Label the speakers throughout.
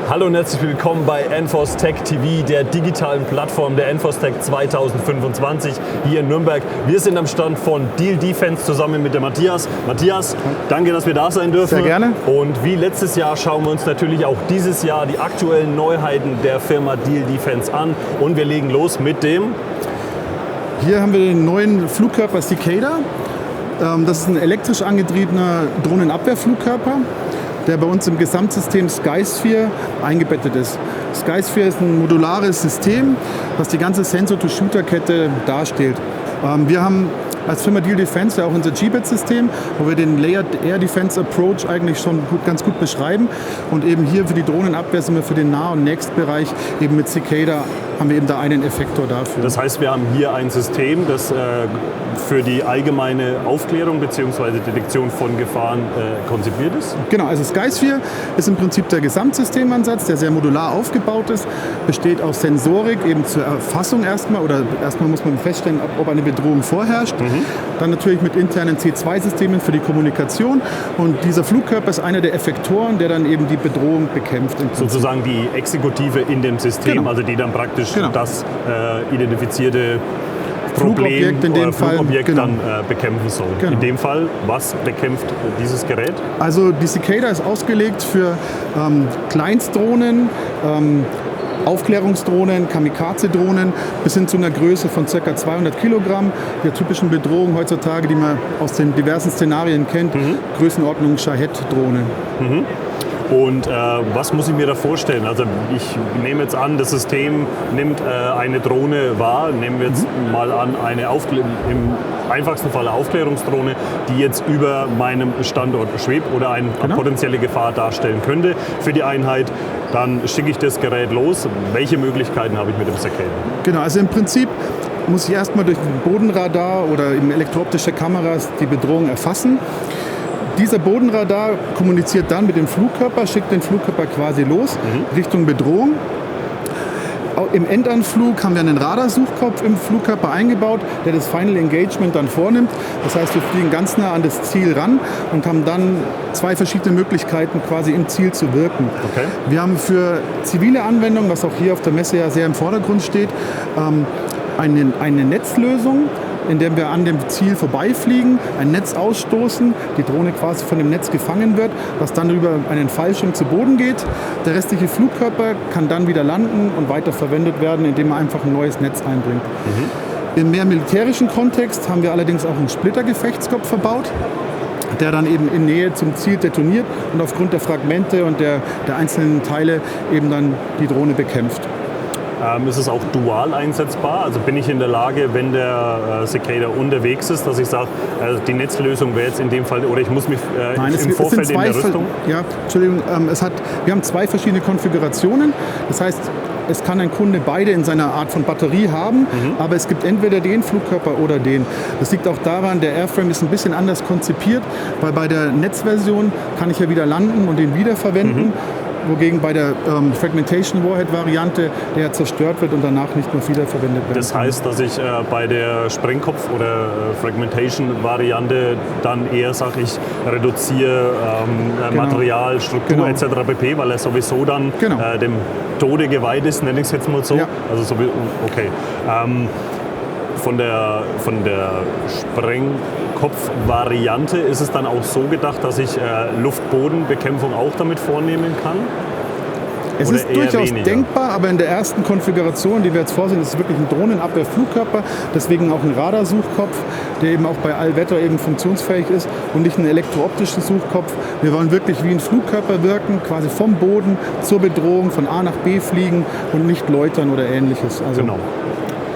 Speaker 1: Hallo und herzlich willkommen bei NFOS Tech TV, der digitalen Plattform der NFOS Tech 2025 hier in Nürnberg. Wir sind am Stand von Diehl Defense zusammen mit dem Matthias. Matthias, danke, dass wir da sein dürfen.
Speaker 2: Sehr gerne.
Speaker 1: Und wie letztes Jahr schauen wir uns natürlich auch dieses Jahr die aktuellen Neuheiten der Firma Diehl Defense an. Und wir legen los mit dem...
Speaker 2: Hier haben wir den neuen Flugkörper Cicada. Das ist ein elektrisch angetriebener Drohnenabwehrflugkörper, der bei uns im Gesamtsystem SkySphere eingebettet ist. SkySphere ist ein modulares System, das die ganze Sensor-to-Shooter-Kette darstellt. Wir haben als Firma Diehl Defense ja auch unser GBET-System, wo wir den Layered Air Defense Approach eigentlich schon ganz gut beschreiben. Und eben hier für die Drohnenabwehr sind wir für den Nah- und Nächstbereich eben mit Cicada haben wir eben da einen Effektor dafür.
Speaker 1: Das heißt, wir haben hier ein System, das für die allgemeine Aufklärung bzw. Detektion von Gefahren konzipiert ist?
Speaker 2: Genau, also SkySphere ist im Prinzip der Gesamtsystemansatz, der sehr modular aufgebaut ist, besteht aus Sensorik eben zur Erfassung erstmal muss man feststellen, ob eine Bedrohung vorherrscht. Dann natürlich mit internen C2-Systemen für die Kommunikation und dieser Flugkörper ist einer der Effektoren, der dann eben die Bedrohung bekämpft.
Speaker 1: Sozusagen die Exekutive in dem System,
Speaker 2: genau.
Speaker 1: Also die dann praktisch das identifizierte Problem
Speaker 2: oder
Speaker 1: Flugobjekt dann bekämpfen soll.
Speaker 2: Genau.
Speaker 1: In dem Fall, was bekämpft dieses Gerät?
Speaker 2: Also die Cicada ist ausgelegt für Kleinstdrohnen, Aufklärungsdrohnen, Kamikaze-Drohnen bis hin zu einer Größe von ca. 200 Kilogramm. Der typischen Bedrohung heutzutage, die man aus den diversen Szenarien kennt, Größenordnung Shahed-Drohnen.
Speaker 1: Und was muss ich mir da vorstellen? Also ich nehme jetzt an, das System nimmt eine Drohne wahr. Nehmen wir jetzt mal an, im einfachsten Fall eine Aufklärungsdrohne, die jetzt über meinem Standort schwebt oder eine potenzielle Gefahr darstellen könnte für die Einheit. Dann schicke ich das Gerät los. Welche Möglichkeiten habe ich mit dem Cicada?
Speaker 2: Genau, also im Prinzip muss ich erstmal durch ein Bodenradar oder eben elektrooptische Kameras die Bedrohung erfassen. Dieser Bodenradar kommuniziert dann mit dem Flugkörper, schickt den Flugkörper quasi los Richtung Bedrohung. Im Endanflug haben wir einen Radarsuchkopf im Flugkörper eingebaut, der das Final Engagement dann vornimmt. Das heißt, wir fliegen ganz nah an das Ziel ran und haben dann zwei verschiedene Möglichkeiten, quasi im Ziel zu wirken.
Speaker 1: Okay.
Speaker 2: Wir haben für zivile Anwendungen, was auch hier auf der Messe ja sehr im Vordergrund steht, eine Netzlösung, indem wir an dem Ziel vorbeifliegen, ein Netz ausstoßen, die Drohne quasi von dem Netz gefangen wird, was dann über einen Fallschirm zu Boden geht. Der restliche Flugkörper kann dann wieder landen und weiter verwendet werden, indem man einfach ein neues Netz einbringt. Im mehr militärischen Kontext haben wir allerdings auch einen Splittergefechtskopf verbaut, der dann eben in Nähe zum Ziel detoniert und aufgrund der Fragmente und der einzelnen Teile eben dann die Drohne bekämpft.
Speaker 1: Ist es auch dual einsetzbar? Also bin ich in der Lage, wenn der Cicada unterwegs ist, dass ich sage, die Netzlösung wäre jetzt in dem Fall, oder ich muss mich im Vorfeld in der Rüstung...
Speaker 2: Ja, Entschuldigung, wir haben zwei verschiedene Konfigurationen. Das heißt, es kann ein Kunde beide in seiner Art von Batterie haben, aber es gibt entweder den Flugkörper oder den. Das liegt auch daran, der Airframe ist ein bisschen anders konzipiert, weil bei der Netzversion kann ich ja wieder landen und den wiederverwenden. Wogegen bei der Fragmentation Warhead Variante der zerstört wird und danach nicht mehr wiederverwendet wird.
Speaker 1: Das heißt, dass ich bei der Sprengkopf- oder Fragmentation Variante dann eher sage, ich reduziere Material, Struktur etc. pp., weil er sowieso dann dem Tode geweiht ist, nenne ich es jetzt mal so.
Speaker 2: Ja.
Speaker 1: Also okay. Von der Sprengkopf-Variante ist es dann auch so gedacht, dass ich Luft-Boden-Bekämpfung auch damit vornehmen kann?
Speaker 2: Es ist durchaus denkbar, aber in der ersten Konfiguration, die wir jetzt vorsehen, ist es wirklich ein Drohnenabwehrflugkörper, deswegen auch ein Radarsuchkopf, der eben auch bei Allwetter eben funktionsfähig ist und nicht ein elektrooptischen Suchkopf. Wir wollen wirklich wie ein Flugkörper wirken, quasi vom Boden zur Bedrohung, von A nach B fliegen und nicht läutern oder Ähnliches. Also
Speaker 1: genau.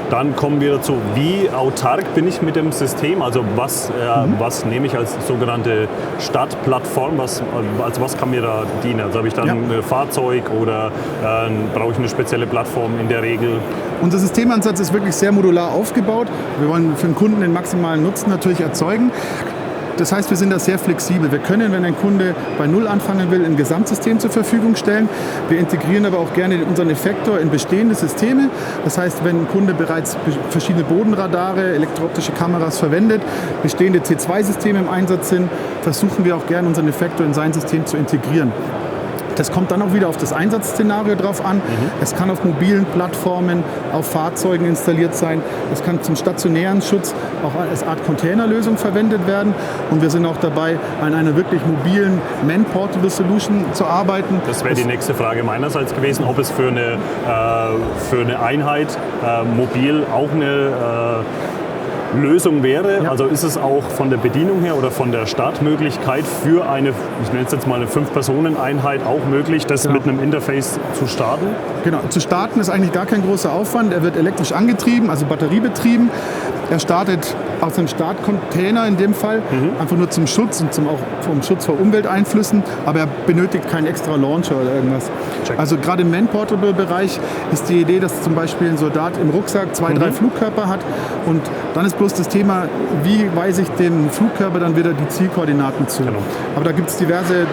Speaker 1: Dann kommen wir dazu, wie autark bin ich mit dem System? Also was nehme ich als sogenannte Startplattform? Was kann mir da dienen? Also habe ich dann ein Fahrzeug oder brauche ich eine spezielle Plattform in der Regel?
Speaker 2: Unser Systemansatz ist wirklich sehr modular aufgebaut. Wir wollen für den Kunden den maximalen Nutzen natürlich erzeugen. Das heißt, wir sind da sehr flexibel. Wir können, wenn ein Kunde bei Null anfangen will, ein Gesamtsystem zur Verfügung stellen. Wir integrieren aber auch gerne unseren Effektor in bestehende Systeme. Das heißt, wenn ein Kunde bereits verschiedene Bodenradare, elektrooptische Kameras verwendet, bestehende C2-Systeme im Einsatz sind, versuchen wir auch gerne unseren Effektor in sein System zu integrieren. Das kommt dann auch wieder auf das Einsatzszenario drauf an. Es kann auf mobilen Plattformen, auf Fahrzeugen installiert sein. Es kann zum stationären Schutz auch als Art Containerlösung verwendet werden. Und wir sind auch dabei, an einer wirklich mobilen Man-Portable Solution zu arbeiten.
Speaker 1: Das wäre die nächste Frage meinerseits gewesen, ob es für eine Einheit mobil auch eine Lösung wäre. Ja. Also ist es auch von der Bedienung her oder von der Startmöglichkeit für eine, ich nenne es jetzt mal eine 5-Personen-Einheit auch möglich, das mit einem Interface zu starten?
Speaker 2: Genau, zu starten ist eigentlich gar kein großer Aufwand. Er wird elektrisch angetrieben, also batteriebetrieben. Er startet aus einem Startcontainer in dem Fall, einfach nur zum Schutz und auch vom Schutz vor Umwelteinflüssen, aber er benötigt keinen extra Launcher oder irgendwas. Check. Also gerade im Man-Portable-Bereich ist die Idee, dass zum Beispiel ein Soldat im Rucksack 2, 3 Flugkörper hat und dann ist bloß das Thema, wie weise ich dem Flugkörper dann wieder die Zielkoordinaten zu. Genau. Aber da gibt es diverse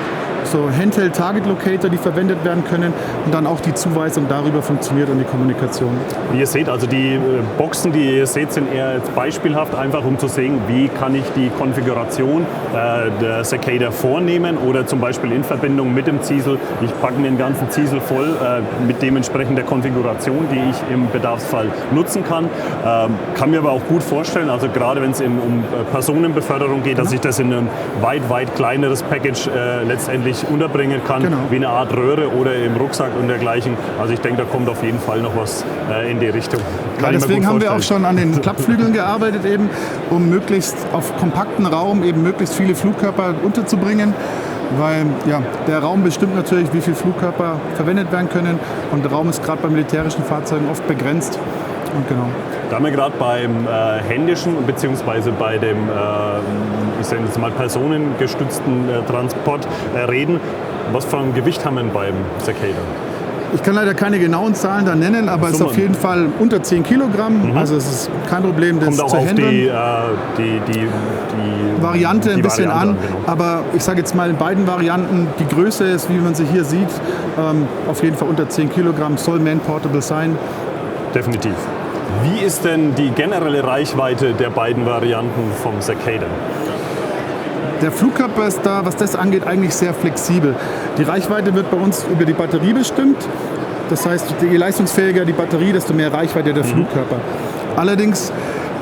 Speaker 2: so Handheld-Target-Locator, die verwendet werden können und dann auch die Zuweisung darüber funktioniert und die Kommunikation.
Speaker 1: Wie ihr seht, also die Boxen, die ihr seht, sind eher jetzt beispielhaft, einfach um zu sehen, wie kann ich die Konfiguration der Cicada vornehmen oder zum Beispiel in Verbindung mit dem Ziesel. Ich packe mir den ganzen Ziesel voll mit dementsprechender Konfiguration, die ich im Bedarfsfall nutzen kann. Kann mir aber auch gut vorstellen, also gerade wenn es um Personenbeförderung geht, dass ich das in ein weit kleineres Package letztendlich unterbringen kann, wie eine Art Röhre oder im Rucksack und dergleichen. Also ich denke, da kommt auf jeden Fall noch was in die Richtung.
Speaker 2: Deswegen haben wir auch schon an den Klappflügeln gearbeitet, eben, um möglichst auf kompakten Raum eben möglichst viele Flugkörper unterzubringen. Weil ja, der Raum bestimmt natürlich, wie viele Flugkörper verwendet werden können. Und der Raum ist gerade bei militärischen Fahrzeugen oft begrenzt. Und genau.
Speaker 1: Da wir gerade beim händischen bzw. bei dem ich sage jetzt mal personengestützten Transport reden, was für ein Gewicht haben wir denn beim Cicada?
Speaker 2: Ich kann leider keine genauen Zahlen da nennen, aber es ist auf jeden Fall unter 10 Kilogramm. Also es ist kein Problem, das zu handeln. Kommt auch auf die Variante ein bisschen an. Genau. Aber ich sage jetzt mal in beiden Varianten, die Größe ist, wie man sie hier sieht, auf jeden Fall unter 10 Kilogramm, soll man-portable sein.
Speaker 1: Definitiv. Wie ist denn die generelle Reichweite der beiden Varianten vom Cicada?
Speaker 2: Der Flugkörper ist da, was das angeht, eigentlich sehr flexibel. Die Reichweite wird bei uns über die Batterie bestimmt. Das heißt, je leistungsfähiger die Batterie, desto mehr Reichweite der Flugkörper. Allerdings,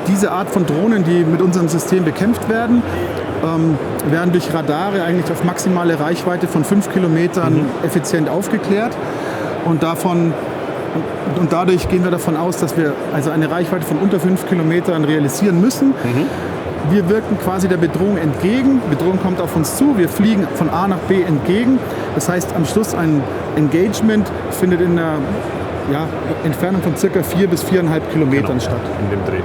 Speaker 2: diese Art von Drohnen, die mit unserem System bekämpft werden, werden durch Radare eigentlich auf maximale Reichweite von 5 Kilometern effizient aufgeklärt. Und dadurch gehen wir davon aus, dass wir also eine Reichweite von unter 5 Kilometern realisieren müssen. Wir wirken quasi der Bedrohung entgegen. Die Bedrohung kommt auf uns zu. Wir fliegen von A nach B entgegen. Das heißt, am Schluss ein Engagement findet in einer Entfernung von ca. 4 bis 4,5 Kilometern statt. In dem Dreh.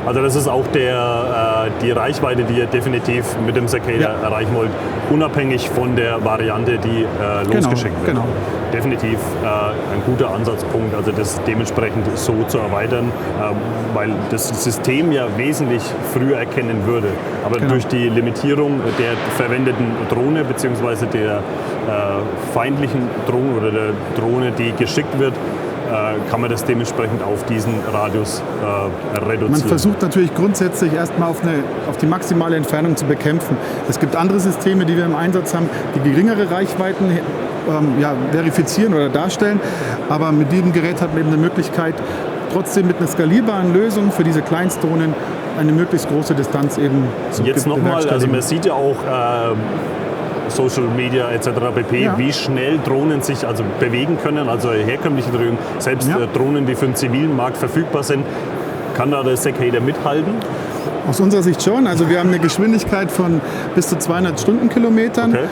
Speaker 1: Also das ist auch die Reichweite, die ihr definitiv mit dem Cicada erreichen wollt, unabhängig von der Variante, die losgeschickt wird. Genau. Definitiv ein guter Ansatzpunkt, also das dementsprechend so zu erweitern, weil das System ja wesentlich früher erkennen würde. Aber durch die Limitierung der verwendeten Drohne bzw. der feindlichen Drohne oder der Drohne, die geschickt wird, kann man das dementsprechend auf diesen Radius reduzieren.
Speaker 2: Man versucht natürlich grundsätzlich erstmal auf die maximale Entfernung zu bekämpfen. Es gibt andere Systeme, die wir im Einsatz haben, die geringere Reichweiten verifizieren oder darstellen. Aber mit diesem Gerät hat man eben eine Möglichkeit, trotzdem mit einer skalierbaren Lösung für diese Kleinstdrohnen eine möglichst große Distanz eben zu bewerkstelligen.
Speaker 1: Jetzt nochmal, also man sieht ja auch Social Media etc. pp., wie schnell Drohnen sich also bewegen können, also herkömmliche Drohnen, selbst Drohnen, die für den zivilen Markt verfügbar sind. Kann da der Cicada mithalten?
Speaker 2: Aus unserer Sicht schon. Also wir haben eine Geschwindigkeit von bis zu 200 Stundenkilometern. Okay.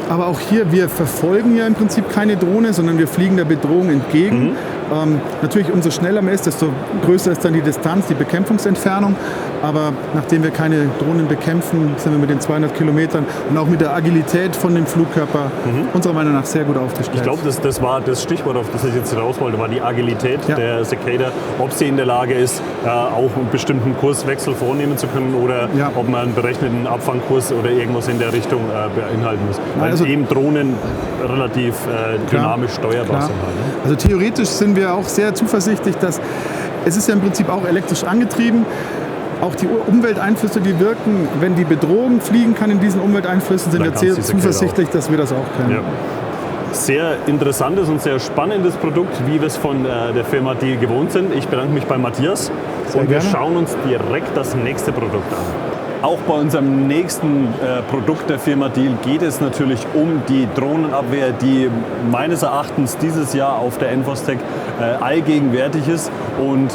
Speaker 2: Aber auch hier, wir verfolgen ja im Prinzip keine Drohne, sondern wir fliegen der Bedrohung entgegen. Natürlich, umso schneller man ist, desto größer ist dann die Distanz, die Bekämpfungsentfernung. Aber nachdem wir keine Drohnen bekämpfen, sind wir mit den 200 Kilometern und auch mit der Agilität von dem Flugkörper unserer Meinung nach sehr gut aufgestellt.
Speaker 1: Ich glaube, das war das Stichwort, auf das ich jetzt raus wollte, war die Agilität der Cicada. Ob sie in der Lage ist, auch einen bestimmten Kurswechsel vornehmen zu können oder ob man einen berechneten Abfangkurs oder irgendwas in der Richtung beinhalten muss. Weil eben Drohnen relativ dynamisch steuerbar sind. Halt, ne?
Speaker 2: Also theoretisch sind wir auch sehr zuversichtlich, dass es ist ja im Prinzip auch elektrisch angetrieben. Auch die Umwelteinflüsse, die wirken, wenn die Bedrohung fliegen kann in diesen Umwelteinflüssen, sind wir sehr zuversichtlich, dass wir das auch können. Ja.
Speaker 1: Sehr interessantes und sehr spannendes Produkt, wie wir es von der Firma Diehl gewohnt sind. Ich bedanke mich bei Matthias und wir schauen uns direkt das nächste Produkt an. Auch bei unserem nächsten Produkt der Firma Diehl geht es natürlich um die Drohnenabwehr, die meines Erachtens dieses Jahr auf der NFOSTEC allgegenwärtig ist und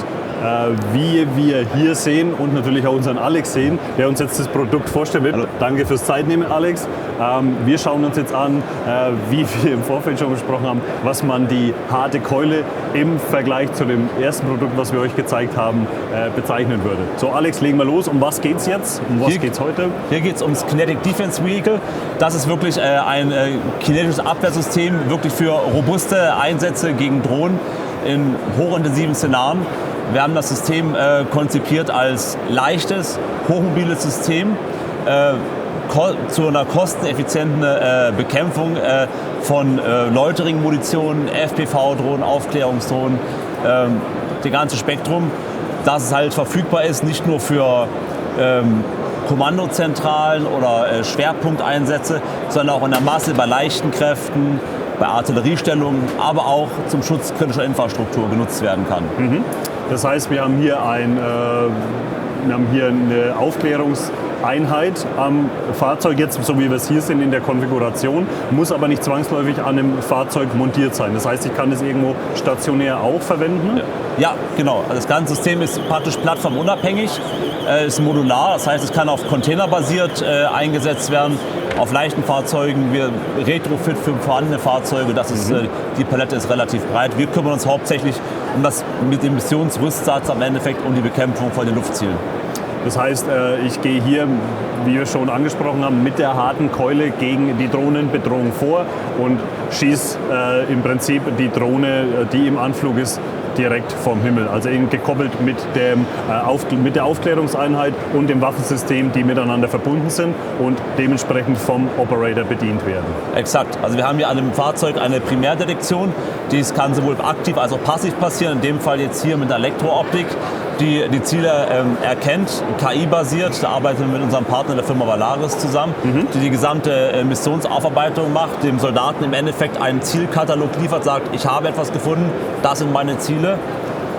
Speaker 1: wie wir hier sehen und natürlich auch unseren Alex sehen, der uns jetzt das Produkt vorstellen wird. Hallo. Danke fürs Zeitnehmen, Alex. Wir schauen uns jetzt an, wie wir im Vorfeld schon besprochen haben, was man die harte Keule im Vergleich zu dem ersten Produkt, was wir euch gezeigt haben, bezeichnen würde. So, Alex, legen wir los. Um was geht es jetzt? Um was geht es heute?
Speaker 3: Hier geht es ums Kinetic Defense Vehicle. Das ist wirklich ein kinetisches Abwehrsystem, wirklich für robuste Einsätze gegen Drohnen in hochintensiven Szenarien. Wir haben das System konzipiert als leichtes, hochmobiles System zu einer kosteneffizienten Bekämpfung von läuterigen Munitionen, FPV-Drohnen, Aufklärungsdrohnen, das ganze Spektrum, dass es halt verfügbar ist, nicht nur für Kommandozentralen oder Schwerpunkteinsätze, sondern auch in der Masse bei leichten Kräften, bei Artilleriestellungen, aber auch zum Schutz kritischer Infrastruktur genutzt werden kann.
Speaker 1: Mhm. Das heißt, wir haben hier eine Aufklärungseinheit am Fahrzeug, jetzt so wie wir es hier sind in der Konfiguration, muss aber nicht zwangsläufig an einem Fahrzeug montiert sein. Das heißt, ich kann es irgendwo stationär auch verwenden?
Speaker 3: Ja, genau. Also das ganze System ist praktisch plattformunabhängig, ist modular, das heißt, es kann auf Container basiert eingesetzt werden, auf leichten Fahrzeugen, wir Retrofit für vorhandene Fahrzeuge, das ist, die Palette ist relativ breit. Wir kümmern uns hauptsächlich um das mit dem Missionsrüstsatz am Endeffekt und die Bekämpfung von den Luftzielen.
Speaker 1: Das heißt, ich gehe hier, wie wir schon angesprochen haben, mit der harten Keule gegen die Drohnenbedrohung vor und schieße im Prinzip die Drohne, die im Anflug ist, direkt vom Himmel. Also eben gekoppelt mit der Aufklärungseinheit und dem Waffensystem, die miteinander verbunden sind und dementsprechend vom Operator bedient werden.
Speaker 3: Exakt. Also wir haben hier an dem Fahrzeug eine Primärdetektion. Dies kann sowohl aktiv als auch passiv passieren. In dem Fall jetzt hier mit der Elektrooptik, die die Ziele erkennt, KI-basiert. Da arbeiten wir mit unserem Partner der Firma Valaris zusammen, die die gesamte Missionsaufarbeitung macht, dem Soldaten im Endeffekt einen Zielkatalog liefert, sagt, ich habe etwas gefunden, das sind meine Ziele.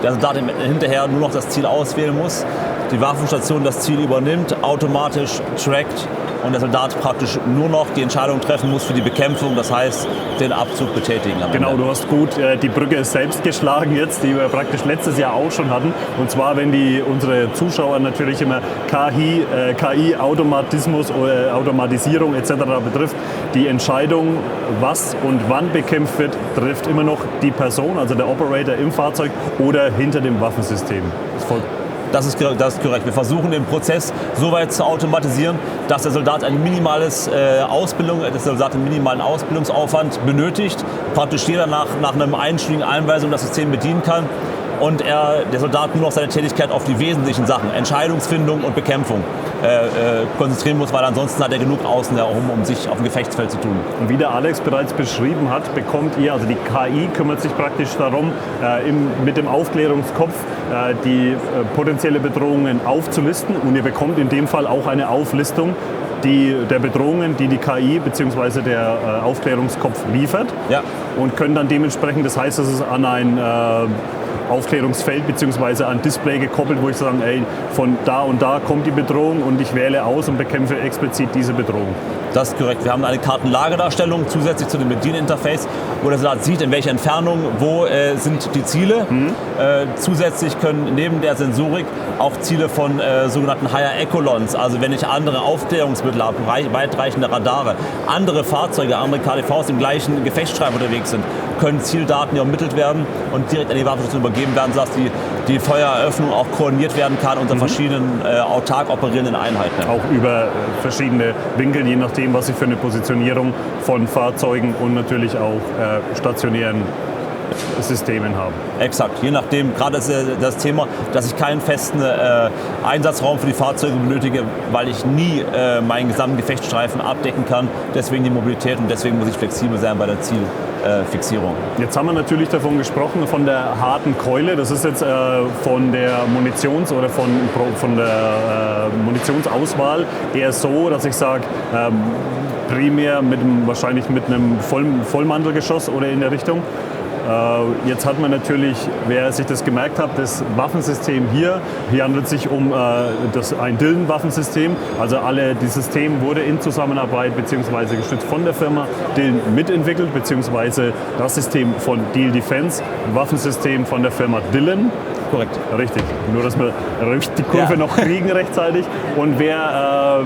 Speaker 3: Der Soldat hinterher nur noch das Ziel auswählen muss, die Waffenstation das Ziel übernimmt, automatisch trackt und der Soldat praktisch nur noch die Entscheidung treffen muss für die Bekämpfung, das heißt den Abzug betätigen.
Speaker 1: Genau, du hast gut die Brücke selbst geschlagen jetzt, die wir praktisch letztes Jahr auch schon hatten. Und zwar, wenn unsere Zuschauer natürlich immer KI-Automatismus oder Automatisierung etc. betrifft, die Entscheidung, was und wann bekämpft wird, trifft immer noch die Person, also der Operator im Fahrzeug oder hinter dem Waffensystem.
Speaker 3: Das ist korrekt. Wir versuchen den Prozess so weit zu automatisieren, dass der Soldat einen minimalen Ausbildungsaufwand benötigt, praktisch jeder nach einer einstündigen Einweisung das System bedienen kann und der Soldat nur noch seine Tätigkeit auf die wesentlichen Sachen, Entscheidungsfindung und Bekämpfung, konzentrieren muss, weil ansonsten hat er genug außen herum, um sich auf dem Gefechtsfeld zu tun.
Speaker 1: Und wie der Alex bereits beschrieben hat, bekommt ihr, also die KI kümmert sich praktisch darum, mit dem Aufklärungskopf die potenzielle Bedrohungen aufzulisten und ihr bekommt in dem Fall auch eine Auflistung der Bedrohungen, die KI bzw. der Aufklärungskopf liefert, und können dann dementsprechend, das heißt, dass es an ein Aufklärungsfeld bzw. an Display gekoppelt, wo ich sage, ey, von da und da kommt die Bedrohung und ich wähle aus und bekämpfe explizit diese Bedrohung.
Speaker 3: Das ist korrekt. Wir haben eine Kartenlagedarstellung zusätzlich zu dem Bedieninterface, wo der Soldat sieht, in welcher Entfernung, wo sind die Ziele. Zusätzlich können neben der Sensorik auch Ziele von sogenannten Higher Echelons, also wenn ich andere Aufklärungsmittel habe, weitreichende Radare, andere Fahrzeuge, andere KDVs im gleichen Gefechtsstreif unterwegs sind, können Zieldaten ermittelt werden und direkt an die Waffenstation übergeben werden, sodass die Feuereröffnung auch koordiniert werden kann unter verschiedenen autark operierenden Einheiten.
Speaker 1: Auch über verschiedene Winkel, je nachdem, was ich für eine Positionierung von Fahrzeugen und natürlich auch stationären Systemen haben.
Speaker 3: Exakt, je nachdem, gerade das Thema, dass ich keinen festen Einsatzraum für die Fahrzeuge benötige, weil ich nie meinen gesamten Gefechtsstreifen abdecken kann. Deswegen die Mobilität und deswegen muss ich flexibel sein bei der Zielfixierung.
Speaker 1: Jetzt haben wir natürlich davon gesprochen, von der harten Keule. Das ist jetzt von der von der Munitionsauswahl eher so, dass ich sage, primär wahrscheinlich mit einem Vollmantelgeschoss oder in der Richtung. Jetzt hat man natürlich, wer sich das gemerkt hat, das Waffensystem hier handelt es sich um ein Dillon-Waffensystem. Also dieses System wurde in Zusammenarbeit bzw. gestützt von der Firma Dillon mitentwickelt, beziehungsweise das System von Diehl Defense, Waffensystem von der Firma Dillon.
Speaker 3: Korrekt.
Speaker 1: Richtig, nur dass wir die Kurve noch kriegen rechtzeitig. Und wer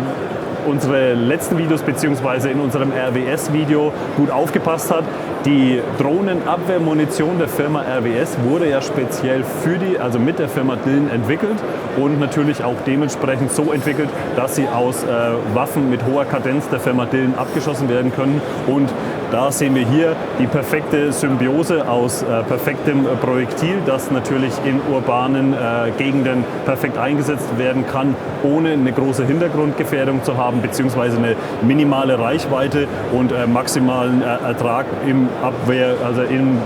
Speaker 1: unsere letzten Videos bzw. in unserem RWS-Video gut aufgepasst hat, die Drohnenabwehrmunition der Firma RWS wurde ja speziell mit der Firma Dillon entwickelt und natürlich auch dementsprechend so entwickelt, dass sie aus Waffen mit hoher Kadenz der Firma Dillon abgeschossen werden können. Und da sehen wir hier die perfekte Symbiose aus perfektem Projektil, das natürlich in urbanen Gegenden perfekt eingesetzt werden kann, ohne eine große Hintergrundgefährdung zu haben, beziehungsweise eine minimale Reichweite und maximalen Ertrag in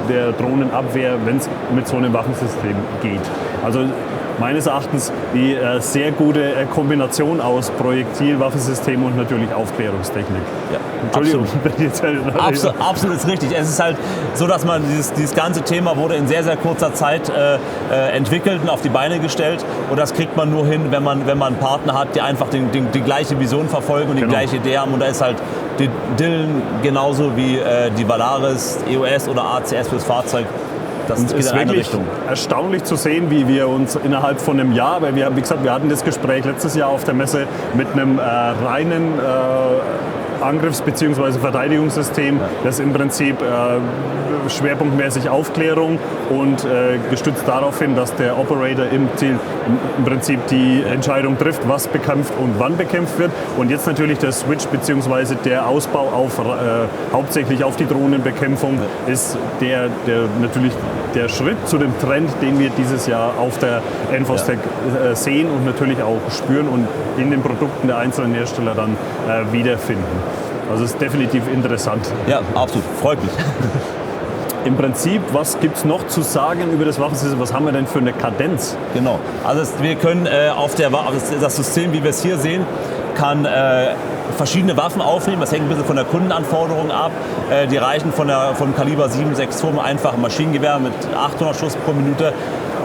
Speaker 1: der Drohnenabwehr, wenn es mit so einem Waffensystem geht. Also meines Erachtens die sehr gute Kombination aus Projektil, Waffensystem und natürlich Aufklärungstechnik.
Speaker 3: Ja,
Speaker 1: Entschuldigung.
Speaker 3: Absolut ist richtig. Es ist halt so, dass man dieses ganze Thema wurde in sehr, sehr kurzer Zeit entwickelt und auf die Beine gestellt. Und das kriegt man nur hin, wenn man einen Partner hat, die einfach die gleiche Vision verfolgen und die gleiche Idee haben. Und da ist halt die Dillon genauso wie die Valaris, EOS oder ACS fürs Fahrzeug. Das geht
Speaker 1: ist
Speaker 3: in eine
Speaker 1: wirklich
Speaker 3: Richtung.
Speaker 1: Erstaunlich zu sehen, wie wir uns innerhalb von einem Jahr, weil wir hatten das Gespräch letztes Jahr auf der Messe mit einem reinen Angriffs- bzw. Verteidigungssystem, das im Prinzip schwerpunktmäßig Aufklärung und gestützt darauf hin, dass der Operator im Ziel im Prinzip die Entscheidung trifft, was bekämpft und wann bekämpft wird. Und jetzt natürlich der Switch bzw. der Ausbau hauptsächlich auf die Drohnenbekämpfung ist natürlich der Schritt zu dem Trend, den wir dieses Jahr auf der Enfostec sehen und natürlich auch spüren und in den Produkten der einzelnen Hersteller dann wiederfinden. Also es ist definitiv interessant.
Speaker 3: Ja, absolut. Freut mich.
Speaker 1: Im Prinzip, was gibt es noch zu sagen über das Waffensystem? Was haben wir denn für eine Kadenz?
Speaker 3: Genau. Also wir können das System, wie wir es hier sehen, kann verschiedene Waffen aufnehmen. Das hängt ein bisschen von der Kundenanforderung ab. Die reichen vom Kaliber 7,62 mit einfachem Maschinengewehr mit 800 Schuss pro Minute.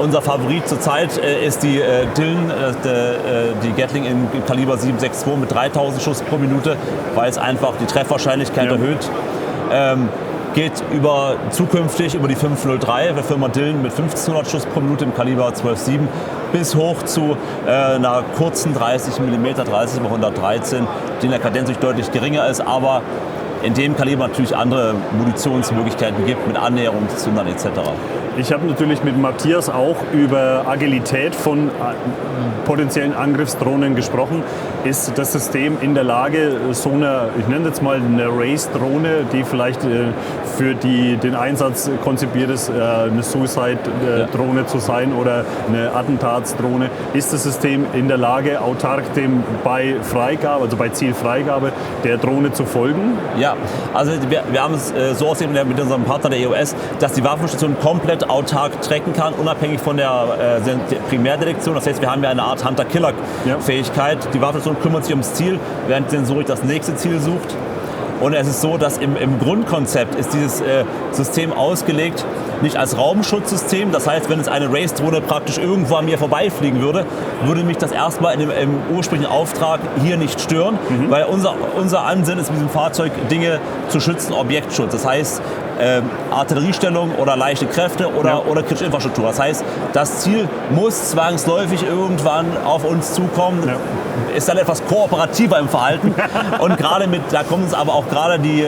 Speaker 3: Unser Favorit zurzeit ist die Dillon, die Gatling im Kaliber 7,62 mit 3000 Schuss pro Minute, weil es einfach die Treffwahrscheinlichkeit erhöht. Geht zukünftig über die 503 der Firma Dillon mit 1500 Schuss pro Minute im Kaliber 12,7 bis hoch zu einer kurzen 30 mm, 30 x 113, die in der Kadenz deutlich geringer ist, aber in dem Kaliber natürlich andere Munitionsmöglichkeiten gibt mit Annäherungszündern etc.
Speaker 1: Ich habe natürlich mit Matthias auch über Agilität von potenziellen Angriffsdrohnen gesprochen. Ist das System in der Lage, so ich nenne jetzt mal eine Race-Drohne, die vielleicht für den Einsatz konzipiert ist, eine Suicide-Drohne zu sein oder eine Attentatsdrohne, ist das System in der Lage, autark bei Freigabe, also bei Zielfreigabe der Drohne zu folgen?
Speaker 3: Ja, also wir haben es so aussehen mit unserem Partner der EOS, dass die Waffenstation komplett autark tracken kann, unabhängig von der Primärdetektion. Das heißt, wir haben ja eine Art Hunter-Killer-Fähigkeit. Die Waffenstation kümmert sich ums Ziel, während die Sensorik das nächste Ziel sucht. Und es ist so, dass im Grundkonzept ist dieses System ausgelegt, nicht als Raumschutzsystem. Das heißt, wenn es eine Race-Drohne praktisch irgendwo an mir vorbeifliegen würde, würde mich das erstmal im ursprünglichen Auftrag hier nicht stören, weil unser Ansinnen ist mit diesem Fahrzeug Dinge zu schützen, Objektschutz. Das heißt, Artilleriestellung oder leichte Kräfte oder kritische Infrastruktur. Das heißt, das Ziel muss zwangsläufig irgendwann auf uns zukommen. Ja. Ist dann etwas kooperativer im Verhalten. Und da kommen uns aber auch gerade die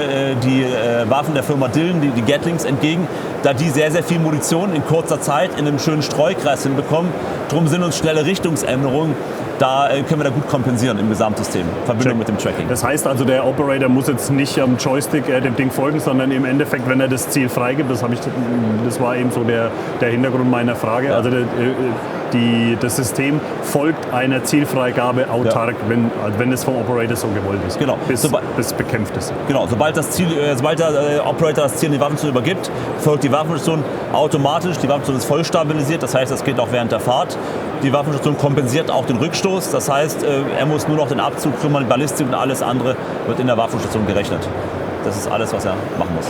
Speaker 3: Waffen der Firma Dillon, die Gatlings entgegen, da die sehr, sehr viel Munition in kurzer Zeit in einem schönen Streukreis hinbekommen. Darum sind uns schnelle Richtungsänderungen da können wir da gut kompensieren im Gesamtsystem, Verbindung mit dem Tracking.
Speaker 1: Das heißt also, der Operator muss jetzt nicht am Joystick dem Ding folgen, sondern im Endeffekt, wenn er das Ziel freigibt, das war eben so der Hintergrund meiner Frage, also das System folgt einer Zielfreigabe autark, wenn es vom Operator so gewollt ist,
Speaker 3: genau.
Speaker 1: bis bekämpft ist.
Speaker 3: Genau, sobald der Operator das Ziel in die Waffenstation übergibt, folgt die Waffenstation automatisch, die Waffenstation ist voll stabilisiert, das heißt, das geht auch während der Fahrt. Die Waffenstation kompensiert auch den Rückstoß, das heißt, er muss nur noch den Abzug kümmern, die Ballistik und alles andere wird in der Waffenstation gerechnet. Das ist alles, was er machen muss.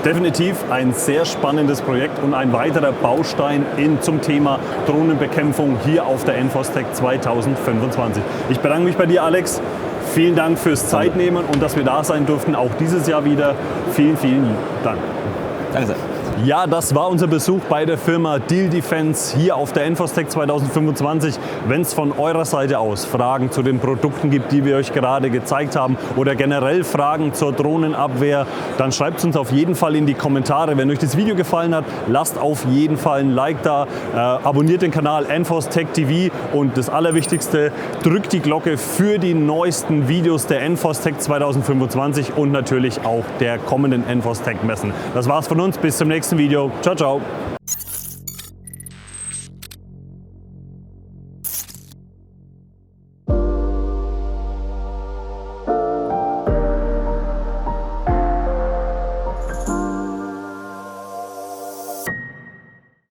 Speaker 1: Definitiv ein sehr spannendes Projekt und ein weiterer Baustein zum Thema Drohnenbekämpfung hier auf der NFOSTEC 2025. Ich bedanke mich bei dir, Alex. Vielen Dank fürs Zeitnehmen und dass wir da sein durften, auch dieses Jahr wieder. Vielen, vielen Dank.
Speaker 3: Danke sehr.
Speaker 1: Ja, das war unser Besuch bei der Firma Diehl Defence hier auf der NFOSTEC 2025. Wenn es von eurer Seite aus Fragen zu den Produkten gibt, die wir euch gerade gezeigt haben oder generell Fragen zur Drohnenabwehr, dann schreibt es uns auf jeden Fall in die Kommentare. Wenn euch das Video gefallen hat, lasst auf jeden Fall ein Like da, abonniert den Kanal NFOSTEC TV und das Allerwichtigste, drückt die Glocke für die neuesten Videos der NFOSTEC 2025 und natürlich auch der kommenden NFOSTEC Messen. Das war's von uns, bis zum nächsten Video. Ciao, ciao.